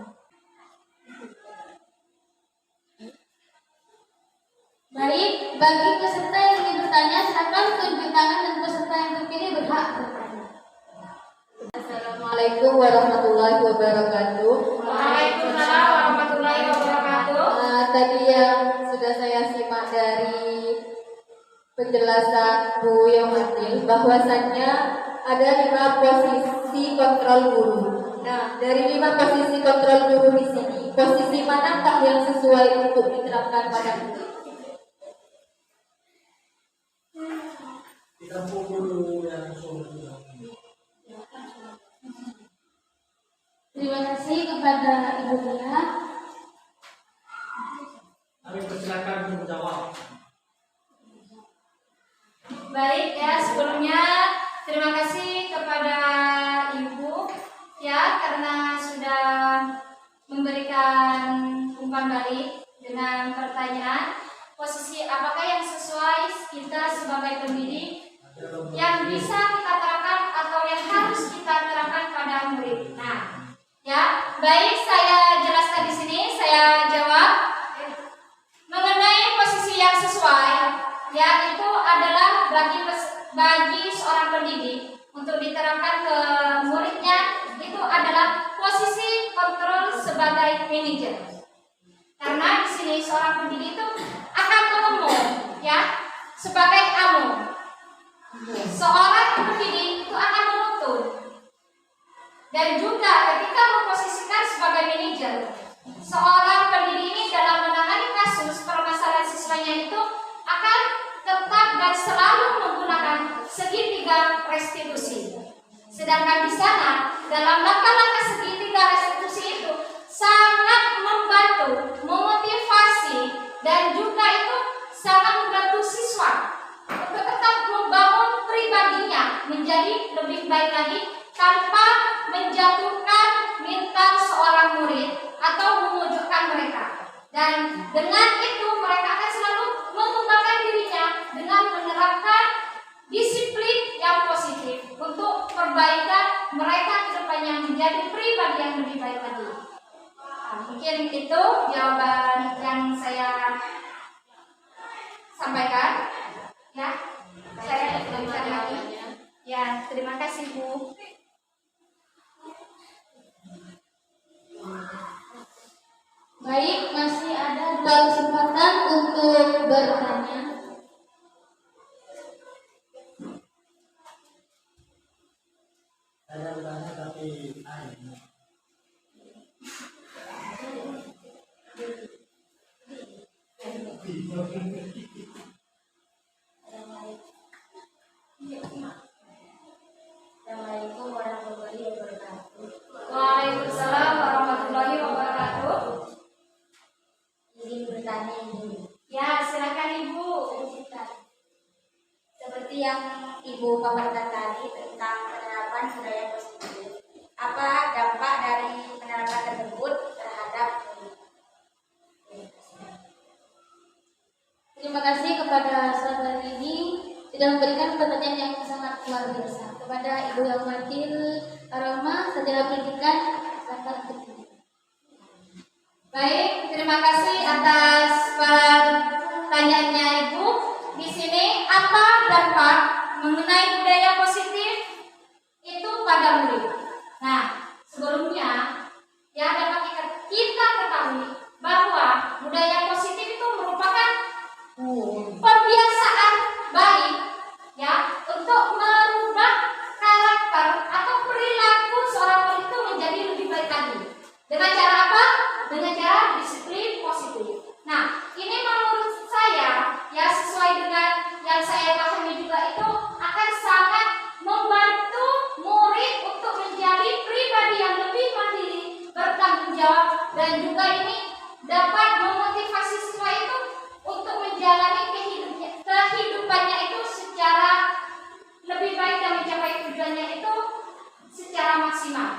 Baik, bagi peserta yang ingin bertanya, silakan tunjuk tangan dan peserta yang terpilih berhak bertanya. Assalamualaikum warahmatullahi wabarakatuh. Waalaikumsalam warahmatullahi wabarakatuh. Tadi yang sudah saya simak dari penjelasan Bu Yomatil, bahwasannya ada 5 posisi kontrol guru. Nah, dari 5 posisi kontrol guru di sini, posisi manakah yang sesuai untuk diterapkan pada guru? Ditampung dulu yang sudah. Terima kasih kepada Ibu Lia. Kami persilakan untuk menjawab. Baik ya, sebelumnya terima kasih kepada Ibu ya, karena sudah memberikan umpan balik dengan pertanyaan posisi apakah yang sesuai kita sebagai pendidik yang bisa kita terapkan atau yang harus kita terapkan pada murid. Nah, ya, baik, saya jelaskan di sini, saya jawab mengenai posisi yang sesuai, ya, itu adalah bagi seorang pendidik untuk diterapkan ke muridnya, itu adalah posisi kontrol sebagai manajer. Karena di sini seorang pendidik itu akan mengumum, ya, sebagai amo. Seorang pendidik itu akan menuntun dan juga ketika memposisikan sebagai manajer, seorang pendidik ini dalam menangani kasus permasalahan siswanya itu akan tetap dan selalu menggunakan segitiga restitusi. Sedangkan di sana dalam langkah-langkah segitiga restitusi itu sangat membantu, memotivasi, dan juga itu sangat membantu siswa untuk tetap membangun pribadinya menjadi lebih baik lagi tanpa menjatuhkan mental seorang murid atau memojokkan mereka. Dan dengan itu mereka akan selalu mengembangkan dirinya dengan menerapkan disiplin kebaikan mereka ke depannya menjadi pribadi yang lebih baik lagi. Mungkin itu jawaban yang saya sampaikan. Ya, saya tidak bisa lagi. Ya, terima kasih Bu. Baik, masih ada 2 kesempatan untuk bertanya. Saya bertanya tapi Assalamualaikum warahmatullahi wabarakatuh. Waalaikumsalam warahmatullahi wabarakatuh. Izin bertanya Ibu. Ya, silakan Ibu. Seperti yang Ibu paparkan tadi tentang penerapan budaya positif, apa dampak dari penerapan tersebut terhadap Terima kasih kepada saudara ini sudah memberikan pertanyaan yang sangat luar biasa. Kepada Ibu yang Martil Aroma, Sarjana Pendidikan, silakan bertanya. Baik, terima kasih atas pertanyaannya Ibu. Di sini apa dampak mengenai budaya positif itu pada murid? Nah, sebelumnya ya dapat kita ketahui bahwa budaya positif itu merupakan pembiasaan baik ya untuk merubah karakter atau perilaku seorang murid itu menjadi lebih baik lagi. Dengan cara apa? Dengan cara disiplin positif. Nah, ini menurut saya ya sesuai dengan yang saya pahami juga itu akan sangat membantu murid untuk menjadi pribadi yang lebih mandiri, bertanggung jawab, dan juga ini dapat memotivasi siswa itu untuk menjalani kehidupannya itu secara lebih baik dan mencapai tujuannya itu secara maksimal.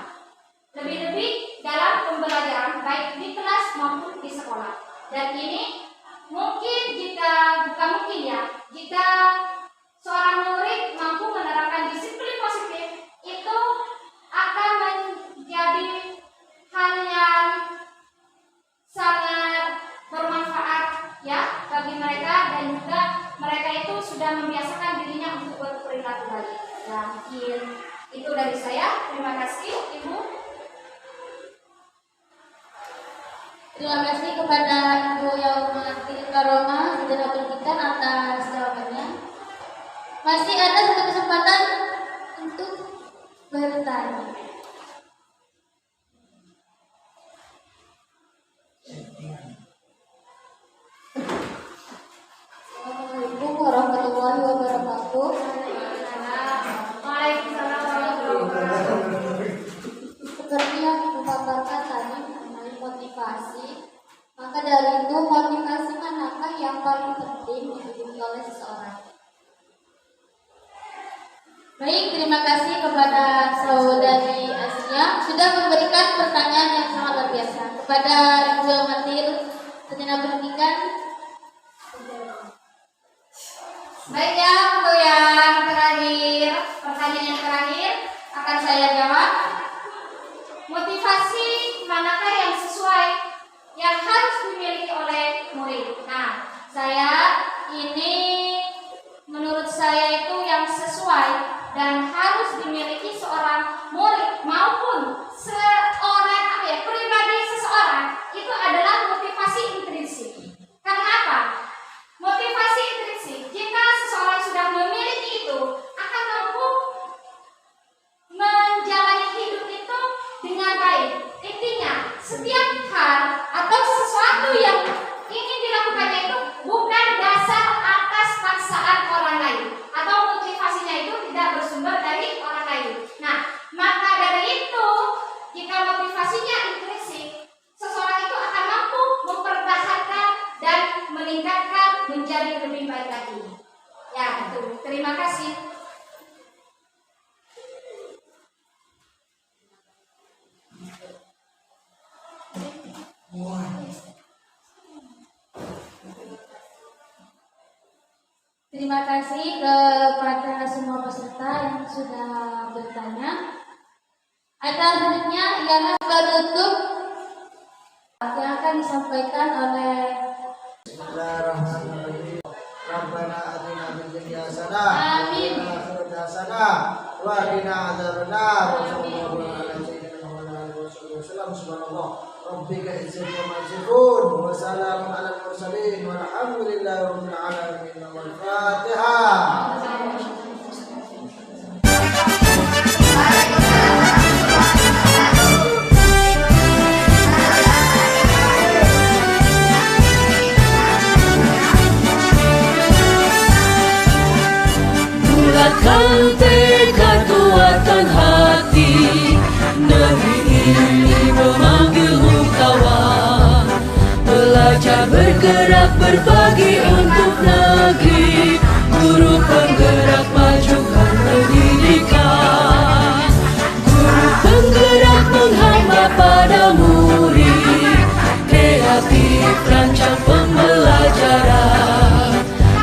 Lebih-lebih dalam pembelajaran baik di kelas maupun di sekolah. Dan ini mungkin jika seorang murid mampu menerapkan disiplin positif itu akan menjadi hal yang sangat bermanfaat ya bagi mereka, dan juga mereka itu sudah membiasakan dirinya untuk berperilaku baik. Ya, mungkin itu dari saya. Terima kasih Ibu. Terima kasih kepada Ibu yang Martil Aroma, Sarjana Pendidikan atas jawabannya. Masih ada 1 kesempatan untuk bertanya. Assalamualaikum warahmatullahi wabarakatuh. Waalaikumsalam warahmatullahi wabarakatuh. Seperti yang dipaparkan tadi mengenai motivasi, maka dari itu motivasi manakah yang paling penting dimiliki oleh seseorang? Baik, terima kasih kepada saudari Asia sudah memberikan pertanyaan yang sangat luar biasa. Kepada Ibu yang Martil, Sarjana Pendidikan. Baik ya, untuk yang terakhir, pertanyaan yang terakhir akan saya jawab. Motivasi manakah yang sesuai yang harus dimiliki oleh murid? Nah, menurut saya itu yang sesuai dan harus dimiliki seorang murid maupun seorang pribadi seseorang itu adalah motivasi intrinsik. Karena apa? Motivasi intrinsik, jika seseorang sudah memiliki itu, akan mampu menjalani hidup itu dengan baik. Intinya, setiap hal atau sesuatu yang ingin dilakukannya itu bukan dasar atas paksaan orang lain, atau motivasinya itu tidak bersumber dari orang lain. Nah, maka dari itu, jika motivasinya intrinsik, seseorang itu akan mampu mempertahankan dan meningkatkan menjadi lebih baik lagi. Ya, itu. Terima kasih. Terima kasih kepada semua peserta yang sudah bertanya. disampaikan oleh Bismillahirrahmanirrahim. Rabbana atina fid dunya hasanah Amin. wa fil akhirati hasanah wa qina adzabannar. Sallallahu alaihi wasallam. Subhanallah. Rabbika izzati amma yasifun wa salamun alal mursalin walhamdulillahi rabbil alamin. Al-Fatihah. Bulatkan tekad kuatkan hati, negeri ini memanggilmu kawan. Belajar bergerak berbagi untuk negeri, guru penggerak majukan pendidikan. Guru penggerak menghamba pada murid, kreatif rancang pembelajaran.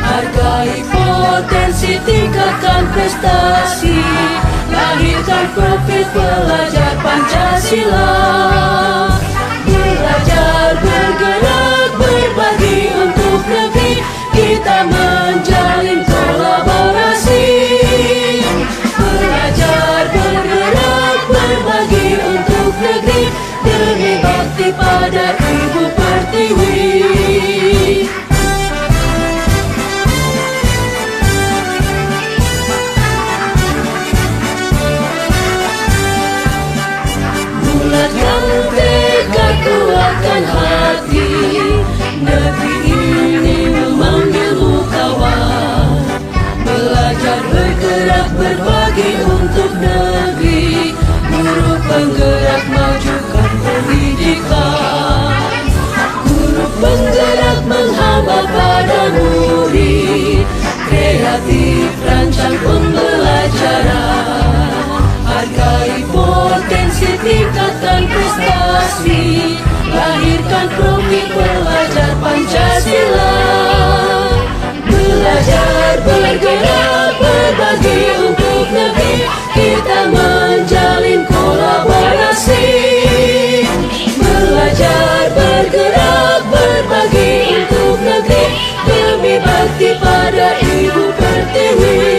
Hargai potensi, tingkatkan prestasi, lahirkan profil pelajar Pancasila. Belajar bergerak berbagi untuk negeri, kita menjalin kolaborasi. Belajar bergerak berbagi untuk negeri, demi bakti pada Ibu Pertiwi. Bulatkan tekad kuatkan hati, negeri ini memanggilmu kawan. Belajar bergerak berbagi untuk negeri, guru penggerak majukan pendidikan. Guru penggerak menghamba pada murid, kreatif rancang pembelajaran. Hargai potensi, tingkatkan prestasi, lahirkan profil pelajar Pancasila. Belajar bergerak berbagi untuk negeri, kita menjalin kolaborasi. Belajar bergerak berbagi untuk negeri, demi bakti pada Ibu Pertiwi.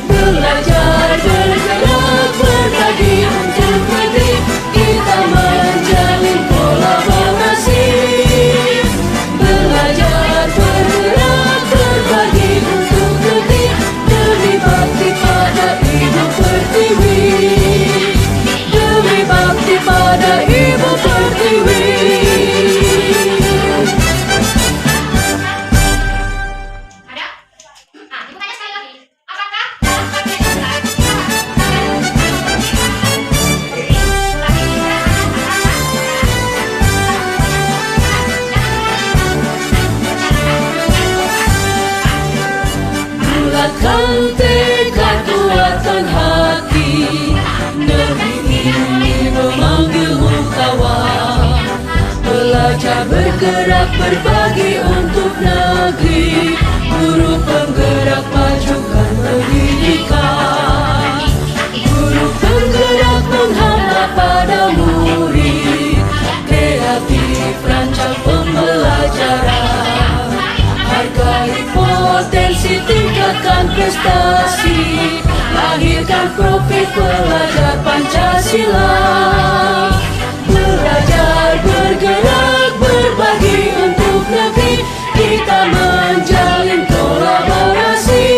Belajar bergerak berbagi untuk negeri, kita menjalin kolaborasi. Belajar bergerak berbagi untuk negeri, demi bakti pada Ibu Pertiwi. Demi bakti pada Ibu Pertiwi. Ada? Nah, Ibu tanya sekali lagi. Apakah Bulatkan tekad kuatkan hati, negeri ini memanggilmu kawan. Belajar bergerak berbagi untuk negeri, guru penggerak majukan pendidikan. Guru penggerak menghamba pada murid, kreatif rancang pembelajaran. Hargai potensi, tingkatkan prestasi, lahirkan profil pelajar Pancasila. Belajar bergerak berbagi untuk negeri, kita menjalin kolaborasi.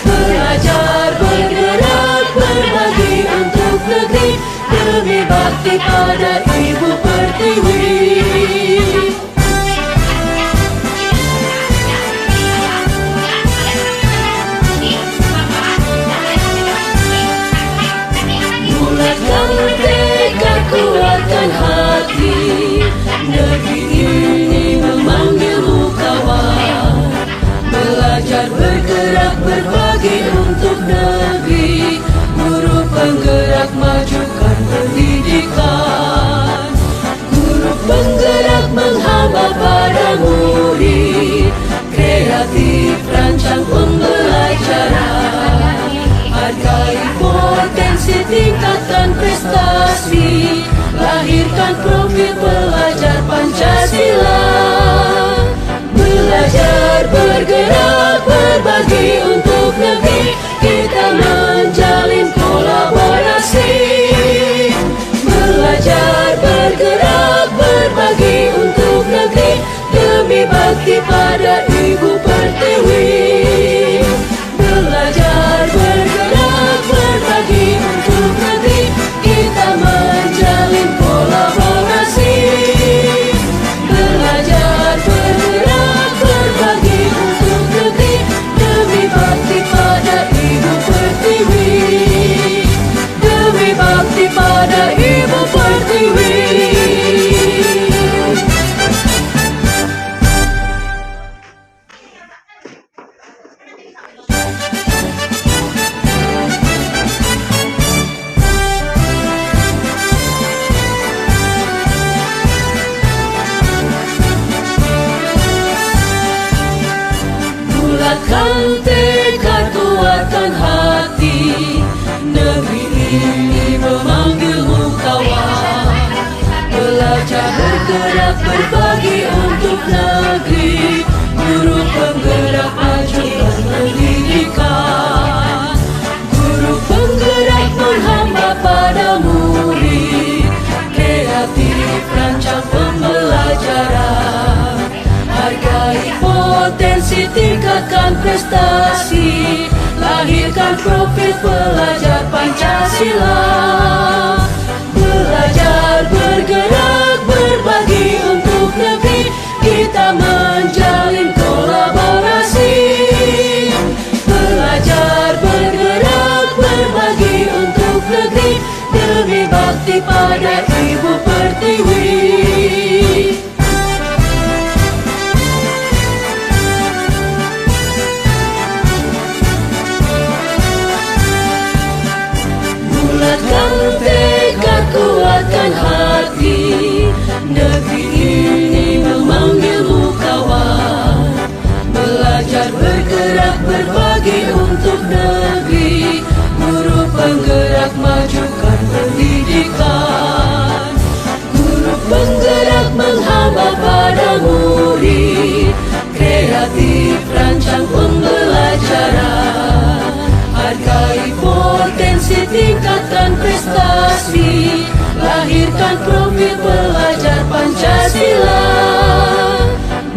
Belajar bergerak berbagi untuk negeri, demi bakti pada Ibu Pertiwi. Bulatkan tekad kuatkan hati, negeri ini memanggilmu kawan. Belajar bergerak berbagi untuk negeri, guru penggerak majukan pendidikan. Guru penggerak menghamba pada murid, kreatif rancang pembelajaran. Hargai potensi, tingkatkan prestasi, lahirkan profil pelajar prestasi, lahirkan profil pelajar Pancasila. Belajar, bergerak, berbagi untuk negeri, kita menjalin kolaborasi. Belajar, bergerak, berbagi untuk negeri, demi bakti pada Ibu Pertiwi. Bulatkan tekad, kuatkan hati, negeri ini memanggilmu kawan. Belajar, bergerak, berbagi untuk negeri, guru penggerak, majukan pendidikan. Guru penggerak menghamba pada murid, kreatif rancang pembelajaran. Hargai potensi, tingkatkan prestasi, lahirkan profil pelajar Pancasila.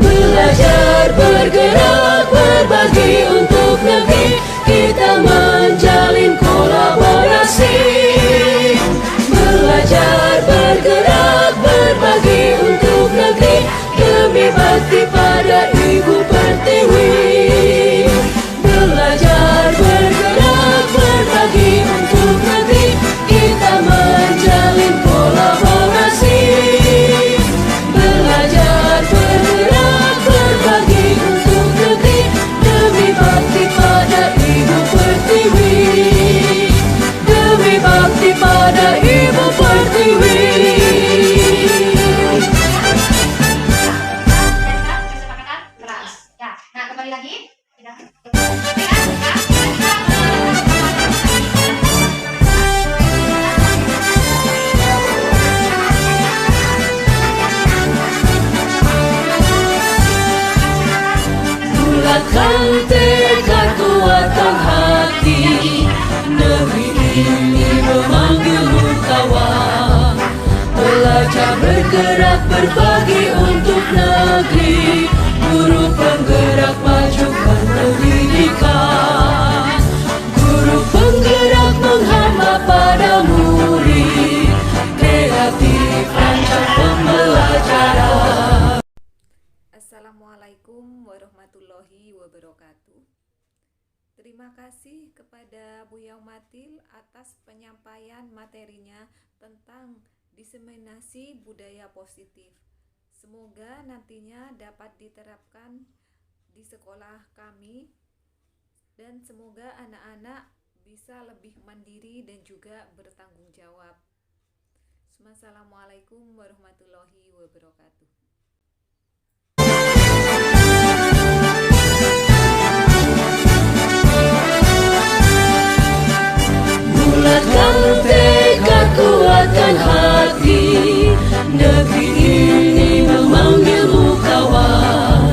Belajar, bergerak, berbagi untuk negeri, kita menjalin kolaborasi. Belajar, bergerak, berbagi untuk negeri, demi bakti pada Ibu Pertiwi. Belajar, bergerak, berbagi untuk negeri, kita menjalin kolaborasi. Belajar, bergerak, berbagi untuk negeri, demi bakti pada Ibu Pertiwi. Demi bakti pada Ibu Pertiwi. Kesepakatan keras. Ya, nah kembali lagi. Bulatkan tekad, kuatkan hati, negeri ini memanggilmu kawan. Belajar, bergerak, berbagi untuk negeri, guru penggerak, majukan pendidikan. Guru penggerak menghamba pada murid, kreatif rancang pembelajaran. Assalamualaikum warahmatullahi wabarakatuh. Terima kasih kepada Bu Yaumatil atas penyampaian materinya tentang diseminasi budaya positif. Semoga nantinya dapat diterapkan di sekolah kami dan semoga anak-anak bisa lebih mandiri dan juga bertanggung jawab. Wassalamualaikum warahmatullahi wabarakatuh. Bulatkan tekad, kuatkan hati, negeri ini memanggilmu kawan.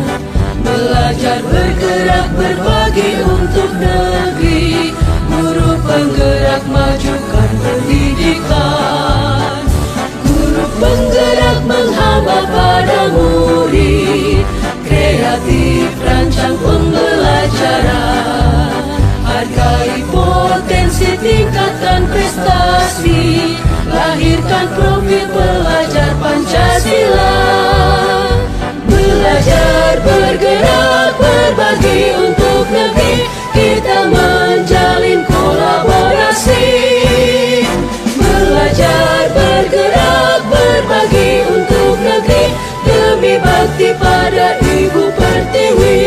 Belajar, bergerak, berbagi untuk negeri, guru penggerak, majukan pendidikan. Guru penggerak menghamba pada murid, kreatif rancang pembelajaran. Hargai potensi, tingkatkan prestasi, lahirkan profil pelajar Pancasila. Belajar, bergerak, berbagi untuk negeri, kita menjalin kolaborasi. Belajar, bergerak, berbagi untuk negeri, demi bakti pada Ibu Pertiwi.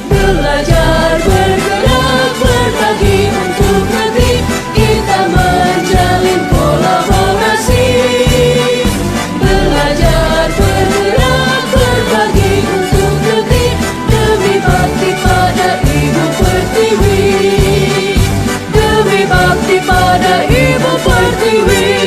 Belajar, bergerak, berbagi untuk negeri, kita menjalin kolaborasi. Belajar, bergerak, berbagi untuk negeri, demi bakti pada Ibu Pertiwi. Demi bakti pada Ibu Pertiwi.